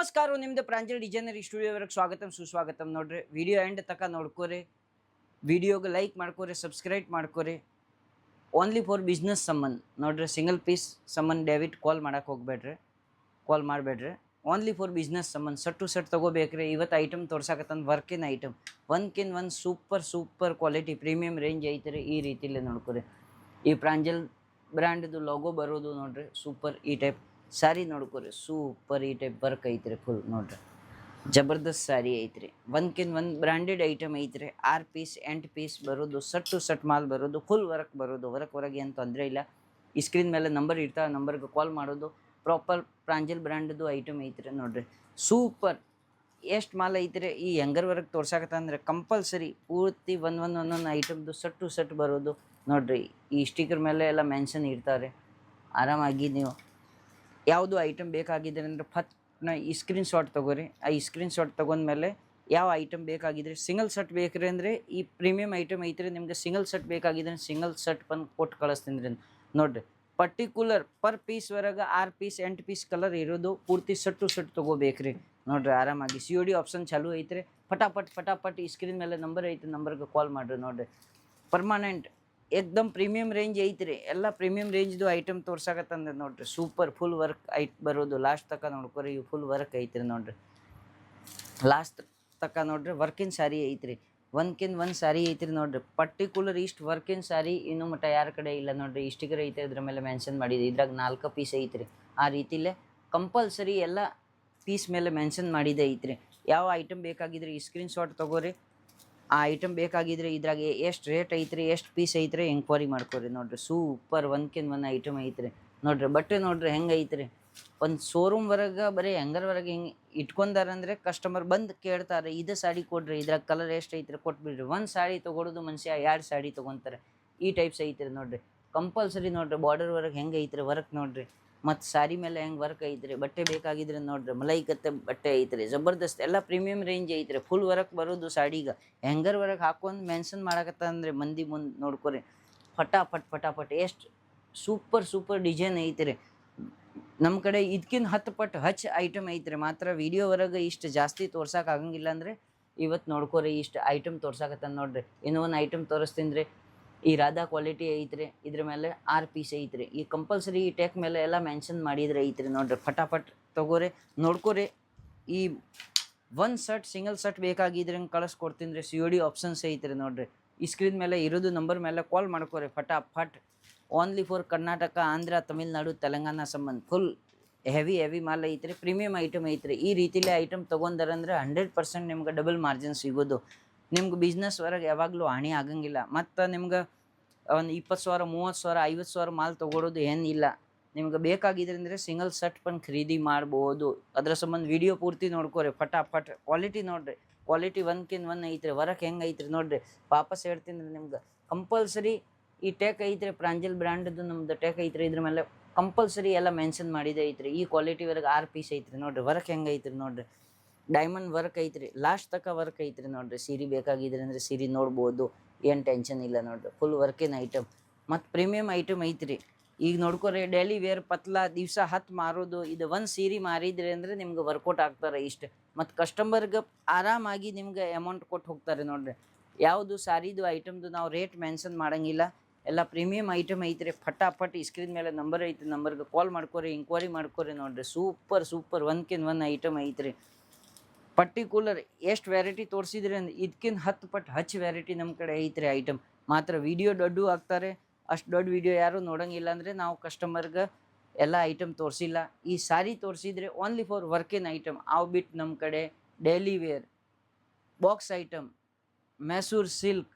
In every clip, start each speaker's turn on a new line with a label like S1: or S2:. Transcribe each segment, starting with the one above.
S1: ನಮಸ್ಕಾರ ನಿಮ್ದು ಪ್ರಾಂಜಲ್ ಡಿಸೈನರಿ ಸ್ಟುಡಿಯೋವರೆಗೆ ಸ್ವಾಗತಂ ಸುಸ್ವಾಗತಂ ನೋಡ್ರಿ. ವಿಡಿಯೋ ಎಂಡ್ ತನಕ ನೋಡ್ಕೋರಿ, ವಿಡಿಯೋಗೆ ಲೈಕ್ ಮಾಡ್ಕೋರಿ, ಸಬ್ಸ್ಕ್ರೈಬ್ ಮಾಡ್ಕೋರಿ. ಓನ್ಲಿ ಫಾರ್ ಬಿಸ್ನೆಸ್ ಸಂಬಂಧ ನೋಡ್ರಿ. ಸಿಂಗಲ್ ಪೀಸ್ ಸಂಬಂಧ ಡೆಬಿಟ್ ಕಾಲ್ ಮಾಡಕ್ಕೆ ಹೋಗ್ಬೇಡ್ರಿ, ಕಾಲ್ ಮಾಡಬೇಡ್ರಿ. ಓನ್ಲಿ ಫಾರ್ ಬಿಸ್ನೆಸ್ ಸಂಬಂಧ ಸಟ್ ಟು ಸಟ್ ತೊಗೋಬೇಕ್ರಿ. ಇವತ್ತು ಐಟಮ್ ತೋರ್ಸಕತ್ತಂದು ವರ್ಕಿನ್ ಐಟಮ್, ಒಂದ್ಕಿನ್ ಒಂದು ಸೂಪರ್ ಕ್ವಾಲಿಟಿ ಪ್ರೀಮಿಯಂ ರೇಂಜ್ ಐತ್ರಿ. ಈ ರೀತಿಲೇ ನೋಡ್ಕೋರಿ. ಈ ಪ್ರಾಂಜಲ್ ಬ್ರ್ಯಾಂಡ್ದು ಲೋಗೋ ಬರೋದು ನೋಡ್ರಿ, ಸೂಪರ್. ಈ ಟೈಪ್ ಸ್ಯಾರಿ ನೋಡ್ಕೋರಿ, ಸೂಪರ್. ಈ ಟೈಪ್ ವರ್ಕ್ ಐತ್ರಿ ಫುಲ್ ನೋಡ್ರಿ, ಜಬರ್ದಸ್ತ್ ಸ್ಯಾರಿ ಐತ್ರಿ. ಒಂದ್ಕಿನ್ ಒಂದು ಬ್ರ್ಯಾಂಡೆಡ್ ಐಟಮ್ ಐತ್ರಿ. 6 ಪೀಸ್ 8 ಪೀಸ್ ಬರೋದು, ಸಟ್ ಟು ಸಟ್ ಮಾಲ್ ಬರೋದು, ಫುಲ್ ವರ್ಕ್ ಬರೋದು. ಹೊರಗೆ ಏನು ತೊಂದರೆ ಇಲ್ಲ. ಈ ಸ್ಕ್ರೀನ್ ಮೇಲೆ ನಂಬರ್ ಇರ್ತಾ, ನಂಬರ್ಗೆ ಕಾಲ್ ಮಾಡೋದು. ಪ್ರಾಪರ್ ಪ್ರಾಂಜಲ್ ಬ್ರ್ಯಾಂಡ್ದು ಐಟಮ್ ಐತ್ರಿ ನೋಡ್ರಿ, ಸೂಪರ್. ಎಷ್ಟು ಮಾಲ್ ಐತ್ರಿ. ಈ ಹೆಂಗರ್ ವರ್ಕ್ ತೋರ್ಸಾಕತ್ತಂದ್ರೆ ಕಂಪಲ್ಸರಿ ಪೂರ್ತಿ ಒಂದೊಂದು ಐಟಮ್ದು ಸಟ್ ಟು ಸಟ್ ಬರೋದು ನೋಡ್ರಿ. ಈ ಸ್ಟಿಕರ್ ಮೇಲೆ ಎಲ್ಲ ಮೆನ್ಷನ್ ಇರ್ತಾರೆ. ಆರಾಮಾಗಿ ನೀವು ಯಾವುದು ಐಟಮ್ ಬೇಕಾಗಿದ್ರೆ ಅಂದರೆ ಫಟ್ನ ಈ ಸ್ಕ್ರೀನ್ ಶಾಟ್ ತೊಗೋರಿ. ಈ ಸ್ಕ್ರೀನ್ ಶಾಟ್ ತೊಗೊಂಡ್ಮೇಲೆ ಯಾವ ಐಟಮ್ ಬೇಕಾಗಿದ್ರೆ, ಸಿಂಗಲ್ ಸೆಟ್ ಬೇಕ್ರಿ ಅಂದರೆ ಈ ಪ್ರೀಮಿಯಮ್ ಐಟಮ್ ಐತ್ರಿ. ನಿಮ್ಗೆ ಸಿಂಗಲ್ ಸೆಟ್ ಬೇಕಾಗಿದ್ರೆ ಸಿಂಗಲ್ ಸೆಟ್ ಬಂದು ಕೊಟ್ಟು ಕಳಿಸ್ತೀನಿ ರೀ ನೋಡ್ರಿ. ಪರ್ಟಿಕ್ಯುಲರ್ ಪರ್ ಪೀಸ್ವರೆಗೆ 6 ಪೀಸ್ 8 ಪೀಸ್ ಕಲರ್ ಇರೋದು, ಪೂರ್ತಿ ಸೆಟ್ ಟು ಸೆಟ್ ತೊಗೋಬೇಕ್ರಿ ನೋಡ್ರಿ. ಆರಾಮಾಗಿ COD ಆಪ್ಷನ್ ಚಾಲೂ ಐತ್ರಿ. ಫಟಾಫಟ್ ಈ ಸ್ಕ್ರೀನ್ ಮೇಲೆ ನಂಬರ್ ಐತೆ, ನಂಬರ್ಗೆ ಕಾಲ್ ಮಾಡಿರಿ ನೋಡ್ರಿ. ಪರ್ಮನೆಂಟ್ ಏಕ್ದಮ್ ಪ್ರೀಮಿಯಂ ರೇಂಜ್ ಐತ್ರಿ. ಎಲ್ಲ ಪ್ರೀಮಿಯಂ ರೇಂಜ್ದು ಐಟಮ್ ತೋರ್ಸಾಕತ್ತಂದ್ರೆ ನೋಡ್ರಿ, ಸೂಪರ್ ಫುಲ್ ವರ್ಕ್ ಬರೋದು. ಲಾಸ್ಟ್ ತನಕ ನೋಡ್ಕೊರಿ, ಇವು ಫುಲ್ ವರ್ಕ್ ಐತ್ರಿ ನೋಡ್ರಿ. ಲಾಸ್ಟ್ ತನಕ ನೋಡ್ರಿ, ವರ್ಕಿನ್ ಸ್ಯಾರಿ ಐತ್ರಿ. ಒಂದ್ಕಿನ್ ಒಂದು ಸ್ಯಾರಿ ಐತ್ರಿ ನೋಡ್ರಿ. ಪರ್ಟಿಕ್ಯುಲರ್ ಇಷ್ಟು ವರ್ಕಿನ್ ಸ್ಯಾರಿ ಇನ್ನೂ ಮಟ್ಟ ಯಾರ ಕಡೆ ಇಲ್ಲ ನೋಡ್ರಿ. ಈ ಸ್ಟಿಕರ್ ಐತೆ, ಇದ್ರ ಮೇಲೆ ಮೆನ್ಷನ್ ಮಾಡಿದೆ. ಇದ್ರಾಗ 4 ಪೀಸ್ ಐತ್ರಿ. ಆ ರೀತಿಲೇ ಕಂಪಲ್ಸರಿ ಎಲ್ಲ ಪೀಸ್ ಮೇಲೆ ಮೆನ್ಷನ್ ಮಾಡಿದೆ ಐತ್ರಿ. ಯಾವ ಐಟಮ್ ಬೇಕಾಗಿದ್ರೆ ಈ ಸ್ಕ್ರೀನ್ ಶಾಟ್ ತೊಗೋರಿ. ಆ ಐಟಮ್ ಬೇಕಾಗಿದ್ರೆ ಇದ್ರಾಗ ಎಷ್ಟು ರೇಟ್ ಐತ್ರಿ, ಎಷ್ಟು ಪೀಸ್ ಐತ್ರಿ ಎಂಕ್ವೈರಿ ಮಾಡ್ಕೊರಿ ನೋಡ್ರಿ. ಸೂಪರ್ ಒಂದ್ಕಿನ್ ಒಂದು ಐಟಮ್ ಐತ್ರಿ ನೋಡ್ರಿ. ಬಟ್ಟೆ ನೋಡ್ರಿ ಹೆಂಗೆ ಐತ್ರಿ. ಒಂದು ಶೋರೂಮ್ವರೆಗೆ ಬರೀ ಹೆಂಗರ್ವರೆಗೆ ಹಿಂಗೆ ಇಟ್ಕೊಂಡಾರಂದ್ರೆ ಕಸ್ಟಮರ್ ಬಂದು ಕೇಳ್ತಾರೆ, ಇದು ಸಾಡಿ ಕೊಡ್ರಿ, ಇದ್ರಾಗ ಕಲರ್ ಎಷ್ಟು ಐತ್ರಿ ಕೊಟ್ಬಿಡ್ರಿ. ಒಂದು ಸಾಡಿ ತೊಗೊಳೋದು ಮನುಷ್ಯ 2 ಸಾಡಿ ತೊಗೊತಾರೆ. ಈ ಟೈಪ್ಸ್ ಐತ್ರಿ ನೋಡ್ರಿ. ಕಂಪಲ್ಸರಿ ನೋಡ್ರಿ, ಬಾರ್ಡರ್ವರೆಗೆ ಹೆಂಗೆ ಐತ್ರಿ ವರ್ಕ್ ನೋಡ್ರಿ. ಮತ್ತು ಸ್ಯಾರಿ ಮೇಲೆ ಹೆಂಗೆ ವರ್ಕ್ ಐತ್ರಿ. ಬಟ್ಟೆ ಬೇಕಾಗಿದ್ರೆ ನೋಡ್ರಿ, ಮಲೈಕತ್ತೆ ಬಟ್ಟೆ ಐತ್ರಿ, ಜಬರ್ದಸ್ತ್. ಎಲ್ಲ ಪ್ರೀಮಿಯಂ ರೇಂಜ್ ಐತ್ರಿ. ಫುಲ್ ವರ್ಕ್ ಬರೋದು ಸಾಡಿಗೆ. ಹೆಂಗರ್ ವರ್ಕ್ ಹಾಕೊಂಡು ಮೆನ್ಷನ್ ಮಾಡಕತ್ತ ಅಂದರೆ ಮಂದಿ ಮುಂದೆ ನೋಡ್ಕೊರಿ. ಫಟಾಫಟ್ ಎಷ್ಟು ಸೂಪರ್ ಡಿಸೈನ್ ಐತ್ರಿ. ನಮ್ಮ ಕಡೆ ಇದಕ್ಕಿಂತ 10 ಪಟ್ಟು ಹಚ್ ಐಟಮ್ ಐತ್ರಿ. ಮಾತ್ರ ವೀಡಿಯೋವರೆಗೆ ಇಷ್ಟು ಜಾಸ್ತಿ ತೋರ್ಸಕ್ಕೆ ಆಗಂಗಿಲ್ಲ ಅಂದರೆ ಇವತ್ತು ನೋಡ್ಕೊರಿ. ಇಷ್ಟು ಐಟಮ್ ತೋರ್ಸಾಕತ್ತಾನ ನೋಡ್ರಿ. ಇನ್ನೂ ಒಂದು ಐಟಮ್ ತೋರಿಸ್ತೀನಿ ರೀ. ಈ ರಾಧಾ ಕ್ವಾಲಿಟಿ ಐತ್ರಿ. ಇದ್ರ ಮೇಲೆ 6 ಪೀಸ್ ಐತ್ರಿ. ಈ ಕಂಪಲ್ಸರಿ ಈ ಟೇಕ್ ಮೇಲೆ ಎಲ್ಲ ಮೆನ್ಷನ್ ಮಾಡಿದ್ರೆ ಐತ್ರಿ ನೋಡ್ರಿ. ಫಟಾಫಟ್ ತೊಗೋರಿ, ನೋಡ್ಕೊರಿ. ಈ ಒಂದು ಸೆಟ್ ಸಿಂಗಲ್ ಸೆಟ್ ಬೇಕಾಗಿದ್ರೆ ಹಂಗೆ ಕಳಿಸ್ಕೊಡ್ತೀನಿ ರೀ. COD ಆಪ್ಷನ್ಸ್ ಐತ್ರಿ ನೋಡ್ರಿ. ಈ ಸ್ಕ್ರೀನ್ ಮೇಲೆ ಇರೋದು ನಂಬರ್ ಮೇಲೆ ಕಾಲ್ ಮಾಡ್ಕೊರಿ ಫಟಾಫಟ್. ಓನ್ಲಿ ಫಾರ್ ಕರ್ನಾಟಕ, ಆಂಧ್ರ, ತಮಿಳ್ನಾಡು, ತೆಲಂಗಾಣ ಸಂಬಂಧ ಫುಲ್ ಹೆವಿ ಮಾಲ್ ಐತ್ರಿ. ಪ್ರೀಮಿಯಂ ಐಟಮ್ ಐತ್ರಿ. ಈ ರೀತಿಲೇ ಐಟಮ್ ತೊಗೊಂಡಾರಂದ್ರೆ 100% ನಿಮ್ಗೆ ಡಬಲ್ ಮಾರ್ಜಿನ್ ಸಿಗೋದು. ನಿಮ್ಗೆ ಬಿಸ್ನೆಸ್ ಹೊರಗೆ ಯಾವಾಗಲೂ ಹಾನಿ ಆಗಂಗಿಲ್ಲ. ಮತ್ತು ನಿಮ್ಗೆ ಒಂದು 20,000 30,000 50,000 ಮಾಲ್ ತೊಗೊಳೋದು ಏನಿಲ್ಲ. ನಿಮ್ಗೆ ಬೇಕಾಗಿದ್ರೆ ಅಂದರೆ ಸಿಂಗಲ್ ಸೆಟ್ ಬಂದು ಖರೀದಿ ಮಾಡ್ಬೋದು. ಅದರ ಸಂಬಂಧ ವಿಡಿಯೋ ಪೂರ್ತಿ ನೋಡ್ಕೊರಿ ಫಟಾಫಟ್. ಕ್ವಾಲಿಟಿ ನೋಡ್ರಿ, ಕ್ವಾಲಿಟಿ ಒಂದ್ಕಿನ್ ಒಂದು ಐತ್ರಿ. ವರ್ಕ್ ಹೆಂಗೆ ಐತ್ರಿ ನೋಡ್ರಿ. ವಾಪಸ್ ಹೇಳ್ತೀನಿ ರೀ ನಿಮ್ಗೆ. ಕಂಪಲ್ಸರಿ ಈ ಟೇಕ್ ಐತ್ರಿ, ಪ್ರಾಂಜಲ್ ಬ್ರ್ಯಾಂಡ್ದು ನಮ್ದು ಟೇಕ್ ಐತ್ರಿ. ಇದ್ರ ಮೇಲೆ ಕಂಪಲ್ಸರಿ ಎಲ್ಲ ಮೆನ್ಷನ್ ಮಾಡಿದೆ ಐತ್ರಿ. ಈ ಕ್ವಾಲಿಟಿವರೆಗೆ 6 ಪೀಸ್ ಐತ್ರಿ ನೋಡ್ರಿ. ವರ್ಕ್ ಹೆಂಗೆ ಐತ್ರಿ ನೋಡ್ರಿ. ಡೈಮಂಡ್ ವರ್ಕ್ ಐತ್ರಿ. ಲಾಸ್ಟ್ ತನಕ ವರ್ಕ್ ಐತ್ರಿ ನೋಡ್ರಿ. ಸೀರೆ ಬೇಕಾಗಿದ್ರೆ ಅಂದರೆ ಸೀರೆ ನೋಡ್ಬೋದು, ಏನು ಟೆನ್ಷನ್ ಇಲ್ಲ ನೋಡ್ರಿ. ಫುಲ್ ವರ್ಕಿನ ಐಟಮ್ ಮತ್ತು ಪ್ರೀಮಿಯಂ ಐಟಮ್ ಐತ್ರಿ. ಈಗ ನೋಡ್ಕೊರಿ, ಡೈಲಿ ವೇರ್ ಪತ್ಲಾ ದಿವಸ 10 ಮಾರೋದು. ಇದು ಒಂದು ಸೀರೆ ಮಾರಿದ್ರಿ ಅಂದರೆ ನಿಮ್ಗೆ ವರ್ಕೌಟ್ ಆಗ್ತಾರೆ ಇಷ್ಟು. ಮತ್ತು ಕಸ್ಟಮರ್ಗೆ ಆರಾಮಾಗಿ ನಿಮ್ಗೆ ಅಮೌಂಟ್ ಕೊಟ್ಟು ಹೋಗ್ತಾರೆ ನೋಡ್ರಿ. ಯಾವುದು ಸಾರಿದು ಐಟಮ್ದು ನಾವು ರೇಟ್ ಮೆನ್ಷನ್ ಮಾಡೋಂಗಿಲ್ಲ. ಎಲ್ಲ ಪ್ರೀಮಿಯಂ ಐಟಮ್ ಐತ್ರಿ. ಫಟಾಫಟ್ ಈ ಸ್ಕ್ರೀನ್ ಮೇಲೆ ನಂಬರ್ ಐತಿ, ನಂಬರ್ಗೆ ಕಾಲ್ ಮಾಡ್ಕೊರಿ, ಎಂಕ್ವೈರಿ ಮಾಡ್ಕೊರಿ ನೋಡ್ರಿ. ಸೂಪರ್ ಒಂದ್ಕಿನ್ ಒಂದು ಐಟಮ್ ಐತ್ರಿ. ಪರ್ಟಿಕ್ಯುಲರ್ ಎಷ್ಟು ವೆರೈಟಿ ತೋರಿಸಿದ್ರಿ ಅಂದ್ರೆ ಇದಕ್ಕಿಂತ 10 ಪಟ್ಟು ಹಚ್ ವೆರೈಟಿ ನಮ್ಮ ಕಡೆ ಐತ್ರಿ ಐಟಮ್. ಮಾತ್ರ ವಿಡಿಯೋ ದೊಡ್ಡ ಆಗ್ತಾರೆ. ಅಷ್ಟು ದೊಡ್ಡ ವಿಡಿಯೋ ಯಾರೂ ನೋಡೋಂಗಿಲ್ಲ ಅಂದರೆ ನಾವು ಕಸ್ಟಮರ್ಗೆ ಎಲ್ಲ ಐಟಮ್ ತೋರಿಸಿಲ್ಲ. ಈ ಸಾರಿ ತೋರಿಸಿದ್ರೆ ಓನ್ಲಿ ಫಾರ್ ವರ್ಕಿನ್ ಐಟಮ್. ಅವು ಬಿಟ್ಟು ನಮ್ಮ ಕಡೆ daily wear, box item, Mysuru silk,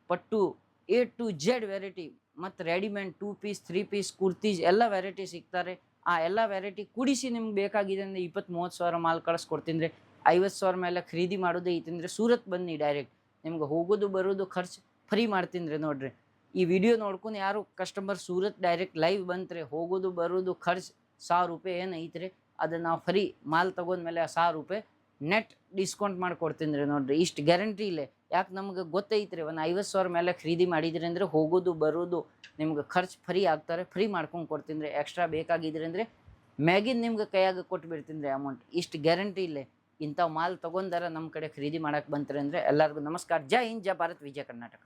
S1: ಪಟ್ಟು A to Z ವೆರೈಟಿ ಮತ್ತು ರೆಡಿಮೇಡ್ 2 ಪೀಸ್ 3 ಪೀಸ್ ಕುರ್ತೀಸ್ ಎಲ್ಲ ವೆರೈಟಿ ಸಿಗ್ತಾರೆ. ಆ ಎಲ್ಲ ವೆರೈಟಿ ಕೂಡಿಸಿ ನಿಮ್ಗೆ ಬೇಕಾಗಿದೆ ಅಂದರೆ 20-30 ಸಾವಿರ ಮಾಲ್ ಕಳಿಸ್ಕೊಡ್ತೀನಿ ರೀ. 50,000 ಮೇಲೆ ಖರೀದಿ ಮಾಡೋದೇ ಐತಂದರೆ ಸೂರತ್ ಬನ್ನಿ ಡೈರೆಕ್ಟ್. ನಿಮ್ಗೆ ಹೋಗೋದು ಬರೋದು ಖರ್ಚು ಫ್ರೀ ಮಾಡ್ತೀನಿ ರೀ ನೋಡ್ರಿ. ಈ ವಿಡಿಯೋ ನೋಡ್ಕೊಂಡು ಯಾರು ಕಸ್ಟಮರ್ ಸೂರತ್ ಡೈರೆಕ್ಟ್ ಲೈವ್ ಬಂತ್ರಿ, ಹೋಗೋದು ಬರೋದು ಖರ್ಚು 1,000 ರೂಪಾಯಿ ಏನು ಐತ್ರಿ, ಅದನ್ನು ನಾವು ಫ್ರೀ ಮಾಲ್ ತೊಗೊಂಡ್ಮೇಲೆ 1,000 ರೂಪಾಯಿ ನೆಟ್ ಡಿಸ್ಕೌಂಟ್ ಮಾಡಿಕೊಡ್ತೀನಿ ರೀ ನೋಡ್ರಿ. ಇಷ್ಟು ಗ್ಯಾರಂಟಿ ಇಲ್ಲೇ. ಯಾಕೆ ನಮ್ಗೆ ಗೊತ್ತೈತ್ರಿ, ಒಂದು 50,000 ಮೇಲೆ ಖರೀದಿ ಮಾಡಿದ್ರಿ ಅಂದರೆ ಹೋಗೋದು ಬರೋದು ನಿಮ್ಗೆ ಖರ್ಚು ಫ್ರೀ ಆಗ್ತಾರೆ. ಫ್ರೀ ಮಾಡ್ಕೊಂಡು ಕೊಡ್ತೀನಿ ರೀ. ಎಕ್ಸ್ಟ್ರಾ ಬೇಕಾಗಿದ್ರಿ ಅಂದರೆ ಮ್ಯಾಗಿನ ನಿಮ್ಗೆ ಕೈಯಾಗ ಕೊಟ್ಟು ಬಿಡ್ತೀನಿ ರೀ ಅಮೌಂಟ್. ಇಷ್ಟು ಗ್ಯಾರಂಟಿ ಇಲ್ಲೇ ಇಂಥ ಮಾಲ್ ತೊಗೊಂಡಾರ ನಮ್ಮ ಕಡೆ ಖರೀದಿ ಮಾಡಕ್ಕೆ ಬಂತ್ರಿ ಅಂದರೆ ಎಲ್ಲರಿಗೂ ನಮಸ್ಕಾರ. ಜೈ ಹಿಂದ್, ಜೈ ಭಾರತ್, ವಿಜಯ ಕರ್ನಾಟಕ.